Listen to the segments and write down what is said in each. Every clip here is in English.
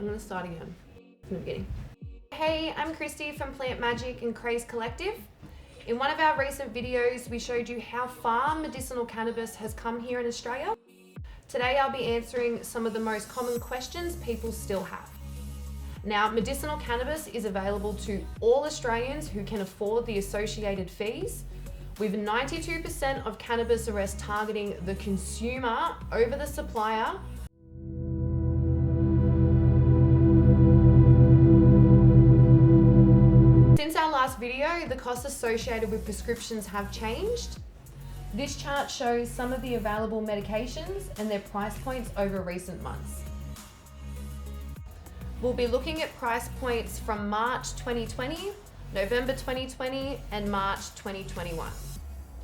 I'm gonna start again from the beginning. Hey, I'm Christie from Plant Magic and Craze Collective. In one of our recent videos, we showed you how far medicinal cannabis has come here in Australia. Today, I'll be answering some of the most common questions people still have. Now, medicinal cannabis is available to all Australians who can afford the associated fees, with 92% of cannabis arrests targeting the consumer over the supplier. Since our last video, the costs associated with prescriptions have changed. This chart shows some of the available medications and their price points over recent months. We'll be looking at price points from March 2020, November 2020, and March 2021.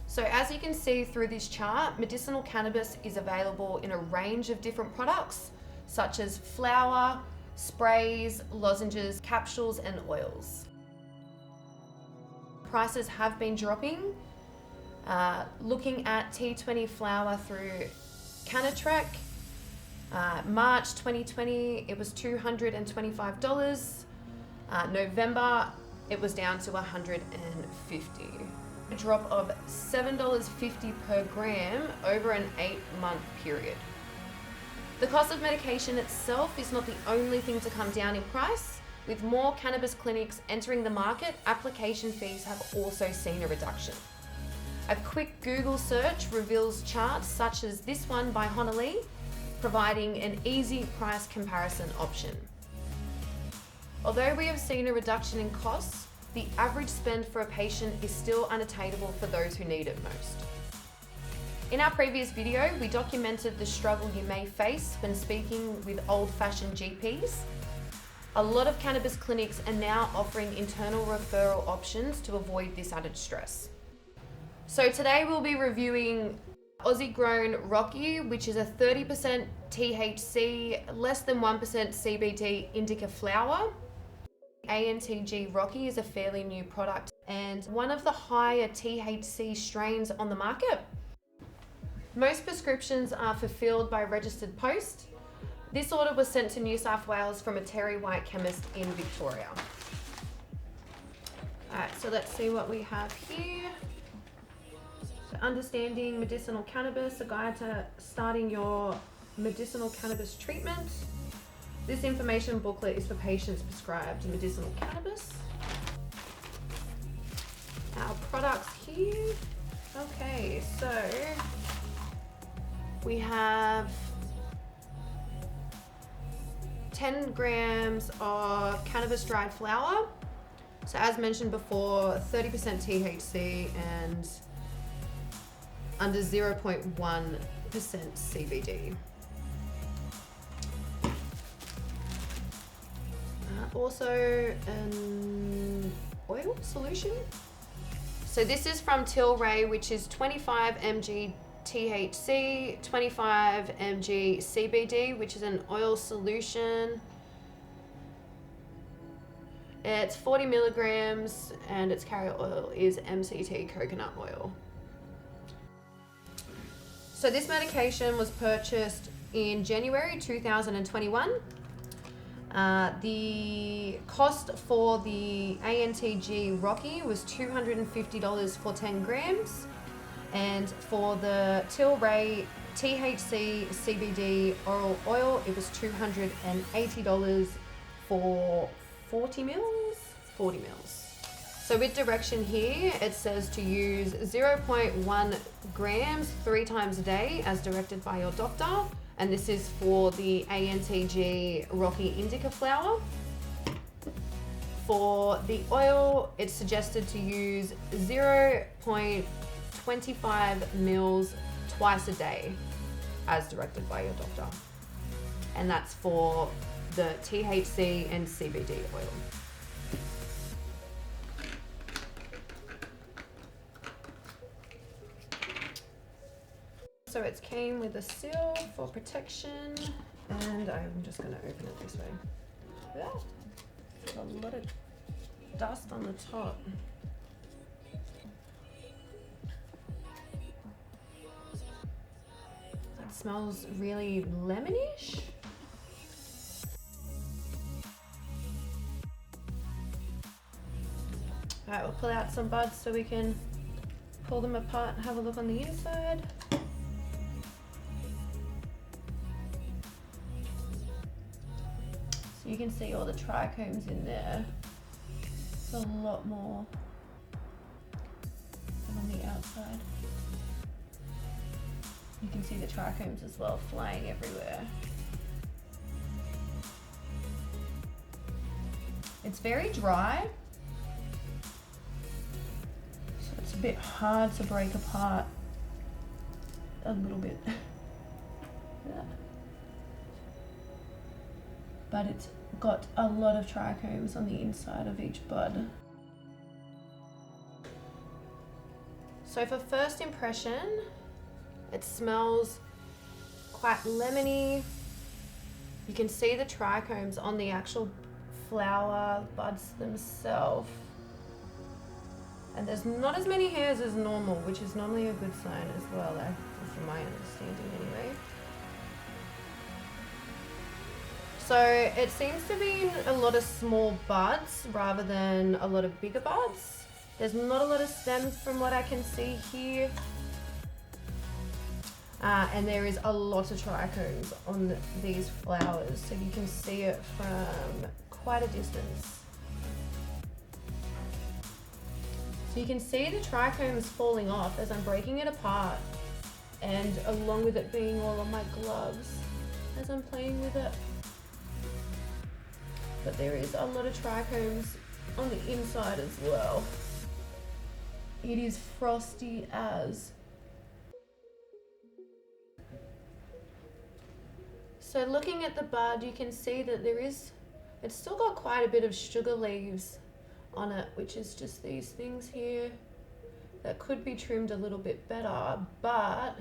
So as you can see through this chart, medicinal cannabis is available in a range of different products, such as flower, sprays, lozenges, capsules, and oils. Prices have been dropping. Looking at T20 flower through Cannatrek, March 2020, it was $225. November, it was down to $150. A drop of $7.50 per gram over an 8-month period. The cost of medication itself is not the only thing to come down in price. With more cannabis clinics entering the market, application fees have also seen a reduction. A quick Google search reveals charts such as this one by Honolulu, providing an easy price comparison option. Although we have seen a reduction in costs, the average spend for a patient is still unattainable for those who need it most. In our previous video, we documented the struggle you may face when speaking with old-fashioned GPs. A lot of cannabis clinics are now offering internal referral options to avoid this added stress. So today we'll be reviewing Aussie grown Rocky, which is a 30% THC, less than 1% CBD Indica flower. ANTG Rocky is a fairly new product and one of the higher THC strains on the market. Most prescriptions are fulfilled by registered post. This order was sent to New South Wales from a Terry White chemist in Victoria. Alright, so let's see what we have here. So understanding medicinal cannabis, a guide to starting your medicinal cannabis treatment. This information booklet is for patients prescribed medicinal cannabis. Our products here. Okay, so we have 10 grams of cannabis dried flower. So as mentioned before, 30% THC and under 0.1% CBD. Also an oil solution. So this is from Tilray, which is 25 mg THC, 25 mg CBD, which is an oil solution. It's 40 milligrams and its carrier oil is MCT coconut oil. So this medication was purchased in January 2021. The cost for the ANTG Rocky was $250 for 10 grams. And for the Tilray THC CBD oral oil, it was $280 for 40 mils? 40 mils. So with direction here, it says to use 0.1 grams 3 times a day as directed by your doctor. And this is for the ANTG Rocky Indica flower. For the oil, it's suggested to use 0.25 mils twice a day as directed by your doctor. And that's for the THC and CBD oil. So it came with a seal for protection, and I'm just going to open it this way. Yeah, there's a lot of dust on the top. It smells really lemonish. Alright, we'll pull out some buds so we can pull them apart and have a look on the inside. So you can see all the trichomes in there. It's a lot more than on the outside. You can see the trichomes as well flying everywhere. It's very dry, so it's a bit hard to break apart a little bit. Yeah. But it's got a lot of trichomes on the inside of each bud. So for first impression, it smells quite lemony. You can see the trichomes on the actual flower buds themselves. And there's not as many hairs as normal, which is normally a good sign as well, from my understanding anyway. So it seems to be a lot of small buds rather than a lot of bigger buds. There's not a lot of stems from what I can see here. And there is a lot of trichomes on these flowers, so you can see it from quite a distance. So you can see the trichomes falling off as I'm breaking it apart, and along with it being all on my gloves as I'm playing with it. But there is a lot of trichomes on the inside as well. It is frosty as. So looking at the bud, you can see that it's still got quite a bit of sugar leaves on it, which is just these things here that could be trimmed a little bit better, but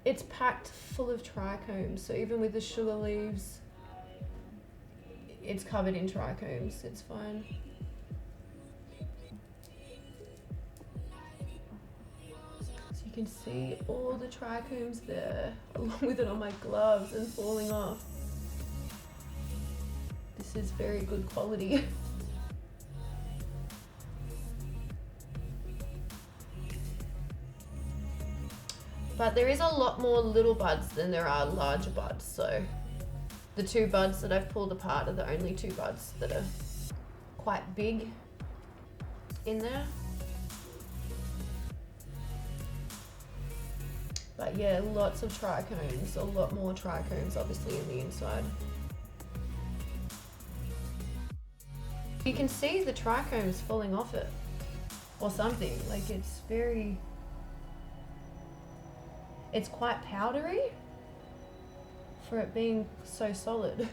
it's packed full of trichomes. So even with the sugar leaves, it's covered in trichomes, it's fine. So you can see all the trichomes there, along with it on my gloves and falling off. This is very good quality. But there is a lot more little buds than there are larger buds, so the two buds that I've pulled apart are the only two buds that are quite big in there. But yeah, lots of trichomes, a lot more trichomes obviously in the inside. You can see the trichomes falling off it or something, like it's quite powdery for it being so solid.